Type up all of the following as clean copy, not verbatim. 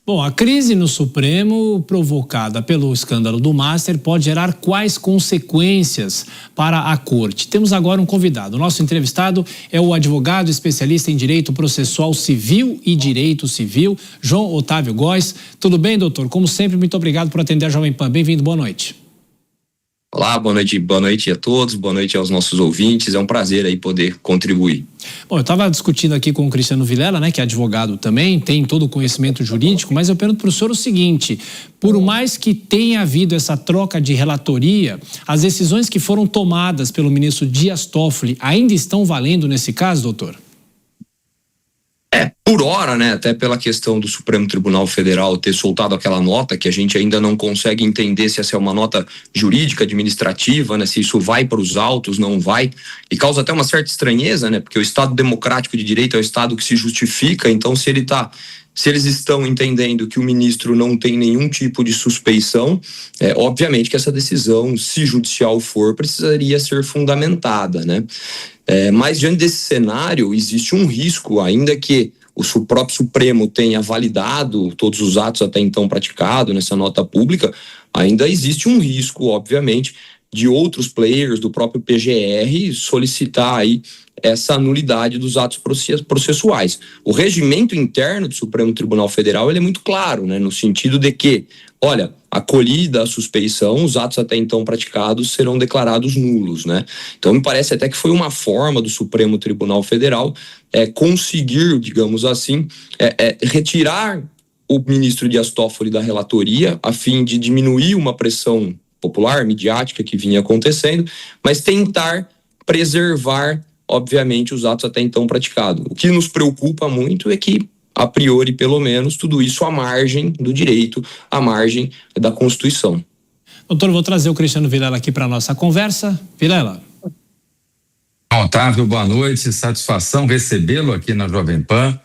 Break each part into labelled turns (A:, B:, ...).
A: Bom, a crise no Supremo provocada pelo escândalo do Master pode gerar quais consequências para a Corte? Temos agora um convidado. O nosso entrevistado é o advogado especialista em Direito Processual Civil e Direito Civil, João Otávio Góes. Tudo bem, doutor? Como sempre, muito obrigado por atender a Jovem Pan. Bem-vindo, boa noite.
B: Olá, boa noite a todos, boa noite aos nossos ouvintes, é um prazer aí poder contribuir.
A: Bom, eu estava discutindo aqui com o Cristiano Vilela, né, que é advogado também, tem todo o conhecimento jurídico, mas eu pergunto para o senhor o seguinte: por mais que tenha havido essa troca de relatoria, as decisões que foram tomadas pelo ministro Dias Toffoli ainda estão valendo nesse caso, doutor?
B: Por hora, né, até pela questão do Supremo Tribunal Federal ter soltado aquela nota, que a gente ainda não consegue entender se essa é uma nota jurídica, administrativa, né, se isso vai para os autos, não vai, e causa até uma certa estranheza, né, porque o Estado democrático de direito é o Estado que se justifica, então se eles estão entendendo que o ministro não tem nenhum tipo de suspeição, obviamente que essa decisão, se judicial for, precisaria ser fundamentada, né? Mas diante desse cenário, existe um risco, ainda que o próprio Supremo tenha validado todos os atos até então praticados nessa nota pública, ainda existe um risco, obviamente, de outros players do próprio PGR solicitar aí essa nulidade dos atos processuais. O regimento interno do Supremo Tribunal Federal ele é muito claro, né, no sentido de que, olha, acolhida a suspeição, os atos até então praticados serão declarados nulos, né? Então me parece até que foi uma forma do Supremo Tribunal Federal conseguir, digamos assim, retirar o ministro Dias Toffoli da relatoria a fim de diminuir uma pressão popular, midiática que vinha acontecendo, mas tentar preservar, obviamente, os atos até então praticados. O que nos preocupa muito é que, a priori, pelo menos, tudo isso à margem do direito, à margem da Constituição.
A: Doutor, vou trazer o Cristiano Vilela aqui para a nossa conversa. Vilela.
C: Otávio, boa noite, satisfação recebê-lo aqui na Jovem Pan.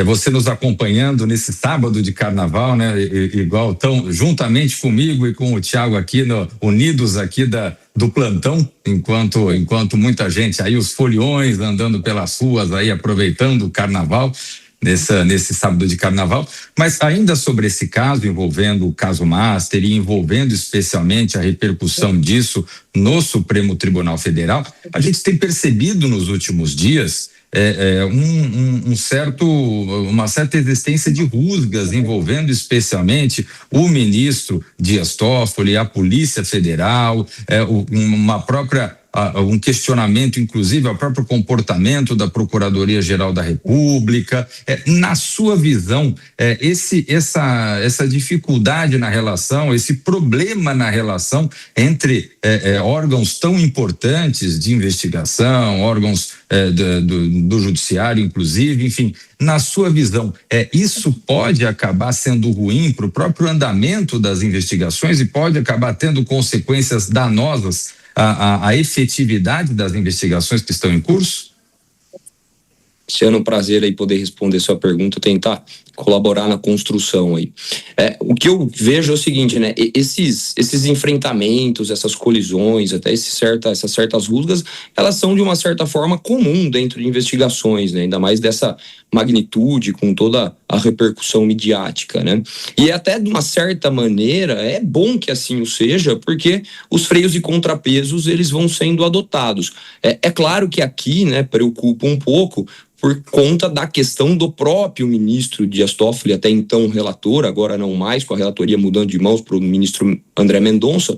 C: Você nos acompanhando nesse sábado de carnaval, né? Igual, tão juntamente comigo e com o Thiago aqui, unidos aqui do plantão, enquanto muita gente aí, os foliões andando pelas ruas aí, aproveitando o carnaval, nesse sábado de carnaval. Mas ainda sobre esse caso, envolvendo o caso Master e envolvendo especialmente a repercussão disso no Supremo Tribunal Federal, a gente tem percebido nos últimos dias uma certa existência de rusgas envolvendo especialmente o ministro Dias Toffoli, a Polícia Federal, um questionamento, inclusive, ao próprio comportamento da Procuradoria-Geral da República. Na sua visão, essa dificuldade na relação, esse problema na relação entre órgãos tão importantes de investigação, órgãos do judiciário, inclusive, enfim, na sua visão, isso pode acabar sendo ruim para o próprio andamento das investigações e pode acabar tendo consequências danosas a efetividade das investigações que estão em curso?
B: Sendo um prazer aí poder responder sua pergunta, tentar colaborar na construção aí. O que eu vejo é o seguinte, né? Esses enfrentamentos, essas colisões, até essas certas rusgas, elas são de uma certa forma comum dentro de investigações, né? Ainda mais dessa magnitude, com toda a repercussão midiática, né? E até de uma certa maneira é bom que assim o seja, porque os freios e contrapesos eles vão sendo adotados. É claro que aqui, né, preocupa um pouco por conta da questão do próprio ministro Dias Toffoli, até então relator, agora não mais, com a relatoria mudando de mãos para o ministro André Mendonça,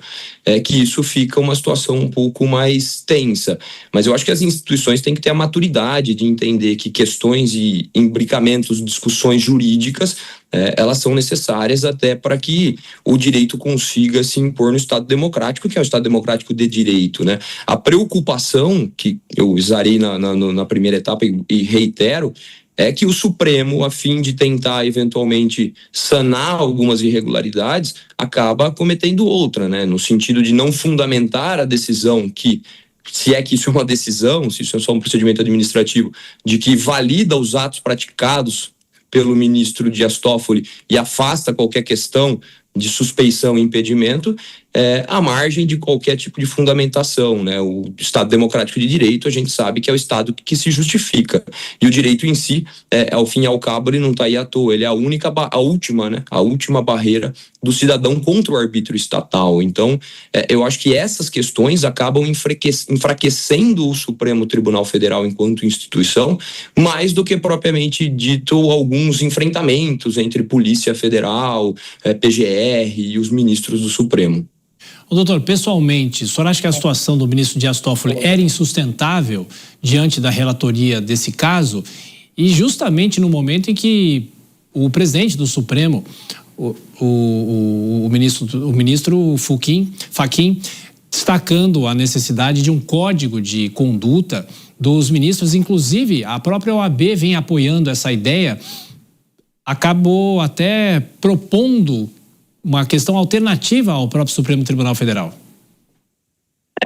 B: que isso fica uma situação um pouco mais tensa. Mas eu acho que as instituições têm que ter a maturidade de entender que questões e imbricamentos, discussões jurídicas, elas são necessárias até para que o direito consiga se impor no Estado democrático, que é o Estado democrático de direito, né? A preocupação, que eu usarei na primeira etapa e reitero, é que o Supremo, a fim de tentar eventualmente sanar algumas irregularidades, acaba cometendo outra, né? No sentido de não fundamentar a decisão que, se é que isso é uma decisão, se isso é só um procedimento administrativo, de que valida os atos praticados pelo ministro Dias Toffoli e afasta qualquer questão de suspeição e impedimento, à margem de qualquer tipo de fundamentação, né? O Estado democrático de direito, a gente sabe que é o Estado que se justifica. E o direito em si, ao fim e ao cabo, ele não está aí à toa. Ele é a última barreira do cidadão contra o arbítrio estatal. Então, eu acho que essas questões acabam enfraquecendo o Supremo Tribunal Federal enquanto instituição, mais do que propriamente dito alguns enfrentamentos entre Polícia Federal, PGR e os ministros do Supremo.
A: Doutor, pessoalmente, o senhor acha que a situação do ministro Dias Toffoli era insustentável diante da relatoria desse caso? E justamente no momento em que o presidente do Supremo, o ministro Fachin, destacando a necessidade de um código de conduta dos ministros, inclusive a própria OAB vem apoiando essa ideia, acabou até propondo uma questão alternativa ao próprio Supremo Tribunal Federal.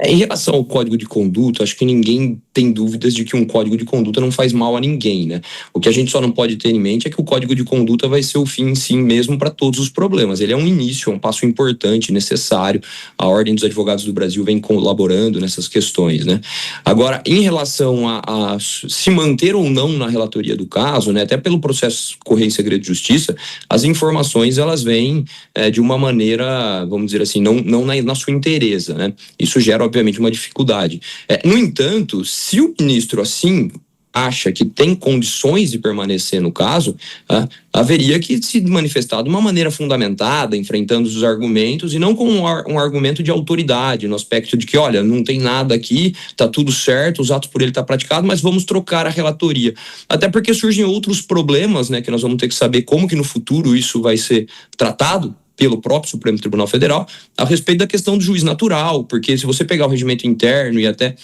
B: Em relação ao código de conduta, acho que ninguém tem dúvidas de que um código de conduta não faz mal a ninguém, né? O que a gente só não pode ter em mente é que o código de conduta vai ser o fim em si mesmo para todos os problemas. Ele é um início, é um passo importante, necessário. A Ordem dos Advogados do Brasil vem colaborando nessas questões, né? Agora, em relação a se manter ou não na relatoria do caso, né? Até pelo processo correr em segredo de justiça, as informações elas vêm de uma maneira, vamos dizer assim, não na sua inteireza, né? Isso gera obviamente uma dificuldade. No entanto, se o ministro assim acha que tem condições de permanecer no caso, haveria que se manifestar de uma maneira fundamentada, enfrentando os argumentos e não com um argumento de autoridade, no aspecto de que, olha, não tem nada aqui, tá tudo certo, os atos por ele tá praticado, mas vamos trocar a relatoria. Até porque surgem outros problemas, né, que nós vamos ter que saber como que no futuro isso vai ser tratado pelo próprio Supremo Tribunal Federal, a respeito da questão do juiz natural, porque se você pegar o regimento interno e até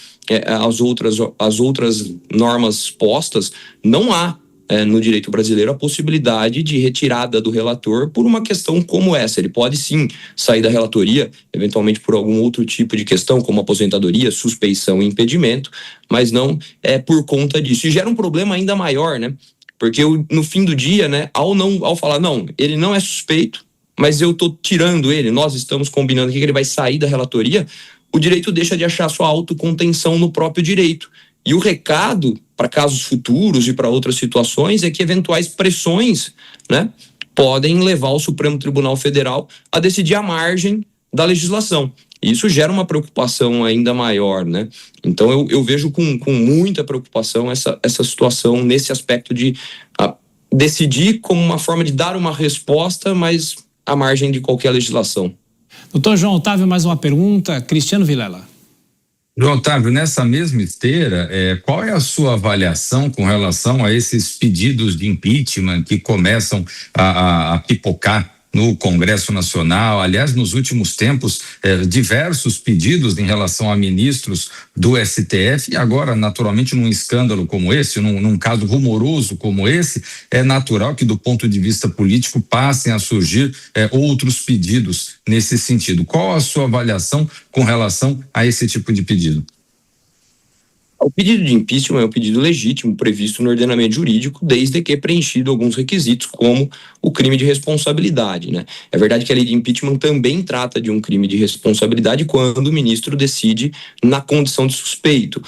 B: as outras normas postas, não há no direito brasileiro a possibilidade de retirada do relator por uma questão como essa. Ele pode sim sair da relatoria, eventualmente por algum outro tipo de questão, como aposentadoria, suspeição e impedimento, mas não por conta disso. E gera um problema ainda maior, né? Porque no fim do dia, né, ao falar, não, ele não é suspeito, mas eu estou tirando ele, nós estamos combinando aqui que ele vai sair da relatoria, o direito deixa de achar sua autocontenção no próprio direito. E o recado para casos futuros e para outras situações é que eventuais pressões, né, podem levar o Supremo Tribunal Federal a decidir à margem da legislação. E isso gera uma preocupação ainda maior, né? Então eu vejo com muita preocupação essa situação nesse aspecto de decidir como uma forma de dar uma resposta, mas à margem de qualquer legislação.
A: Doutor João Otávio, mais uma pergunta. Cristiano Vilela.
C: João Otávio, nessa mesma esteira, qual é a sua avaliação com relação a esses pedidos de impeachment que começam a pipocar no Congresso Nacional? Aliás, nos últimos tempos, diversos pedidos em relação a ministros do STF, e agora, naturalmente, num escândalo como esse, num caso rumoroso como esse, é natural que, do ponto de vista político, passem a surgir outros pedidos nesse sentido. Qual a sua avaliação com relação a esse tipo de pedido?
B: O pedido de impeachment é um pedido legítimo, previsto no ordenamento jurídico, desde que preenchido alguns requisitos, como o crime de responsabilidade, né? É verdade que a lei de impeachment também trata de um crime de responsabilidade quando o ministro decide na condição de suspeito.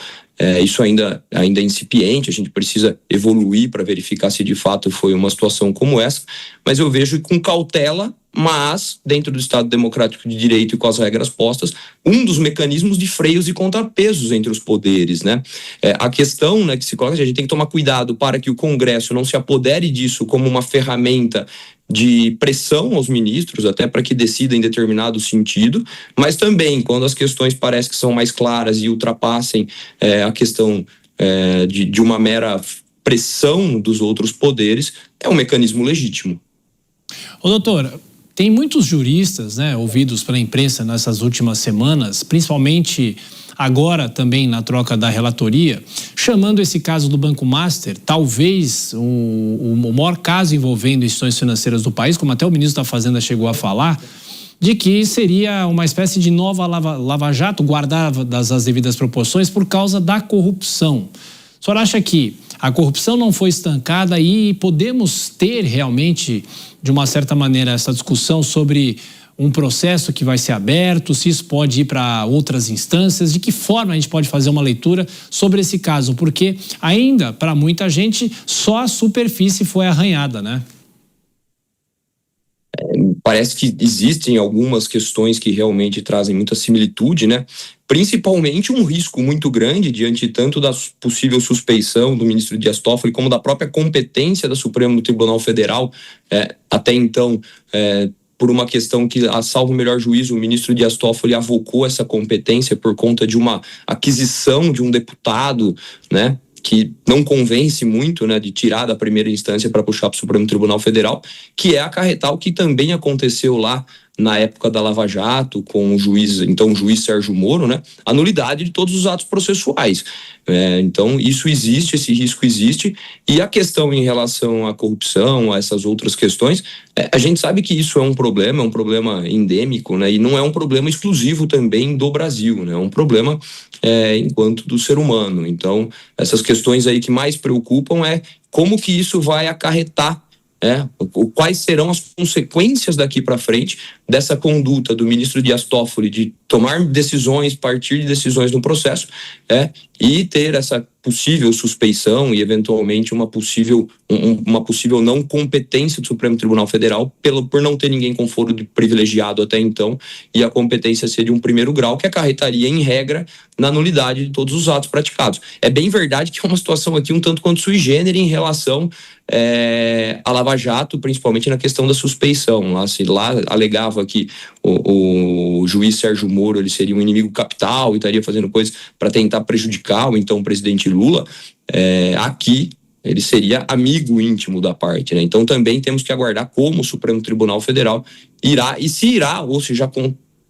B: Isso ainda é incipiente, a gente precisa evoluir para verificar se de fato foi uma situação como essa, mas eu vejo com cautela, mas dentro do Estado Democrático de Direito e com as regras postas, um dos mecanismos de freios e contrapesos entre os poderes, né? A questão, né, que se coloca, a gente tem que tomar cuidado para que o Congresso não se apodere disso como uma ferramenta de pressão aos ministros, até para que decidam em determinado sentido, mas também quando as questões parecem que são mais claras e ultrapassem a questão de uma mera pressão dos outros poderes, é um mecanismo legítimo.
A: Ô doutor, tem muitos juristas, né, ouvidos pela imprensa nessas últimas semanas, principalmente agora também na troca da relatoria, chamando esse caso do Banco Master, talvez o maior caso envolvendo instituições financeiras do país, como até o ministro da Fazenda chegou a falar, de que seria uma espécie de nova lava-jato, guardadas as devidas proporções, por causa da corrupção. O senhor acha que a corrupção não foi estancada e podemos ter realmente, de uma certa maneira, essa discussão sobre um processo que vai ser aberto, se isso pode ir para outras instâncias, de que forma a gente pode fazer uma leitura sobre esse caso, porque ainda, para muita gente, só a superfície foi arranhada, né?
B: Parece que existem algumas questões que realmente trazem muita similitude, né? Principalmente um risco muito grande diante tanto da possível suspeição do ministro Dias Toffoli como da própria competência do Supremo Tribunal Federal, até então, por uma questão que, a salvo o melhor juízo, o ministro Dias Toffoli avocou essa competência por conta de uma aquisição de um deputado, né, que não convence muito, né, de tirar da primeira instância para puxar para o Supremo Tribunal Federal, que é acarretar o que também aconteceu lá na época da Lava Jato, com o juiz Sérgio Moro, né, a nulidade de todos os atos processuais. Então, isso existe, esse risco existe, e a questão em relação à corrupção, a essas outras questões, a gente sabe que isso é um problema endêmico, né, e não é um problema exclusivo também do Brasil, né, é um problema enquanto do ser humano. Então, essas questões aí que mais preocupam é como que isso vai acarretar, quais serão as consequências daqui para frente dessa conduta do ministro Dias Toffoli de tomar decisões, partir de decisões no processo, e ter essa possível suspeição e eventualmente uma possível não competência do Supremo Tribunal Federal por não ter ninguém com foro privilegiado até então, e a competência ser de um primeiro grau, que acarretaria em regra na nulidade de todos os atos praticados. É bem verdade que é uma situação aqui um tanto quanto sui generis em relação a Lava Jato, principalmente na questão da suspeição. Lá alegava que o juiz Sérgio Moro ele seria um inimigo capital e estaria fazendo coisas para tentar prejudicar o então presidente Lula. Aqui ele seria amigo íntimo da parte, né? Então também temos que aguardar como o Supremo Tribunal Federal irá, e se irá, ou se já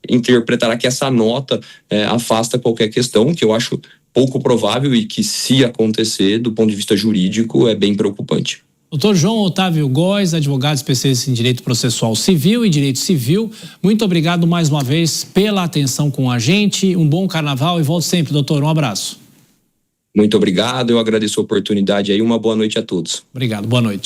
B: interpretará que essa nota afasta qualquer questão, que eu acho pouco provável e que, se acontecer, do ponto de vista jurídico, é bem preocupante.
A: Doutor João Otávio Góes, advogado especialista em Direito Processual Civil e Direito Civil, muito obrigado mais uma vez pela atenção com a gente. Um bom carnaval e volte sempre, doutor. Um abraço.
B: Muito obrigado, eu agradeço a oportunidade aí. Uma boa noite a todos.
A: Obrigado, boa noite.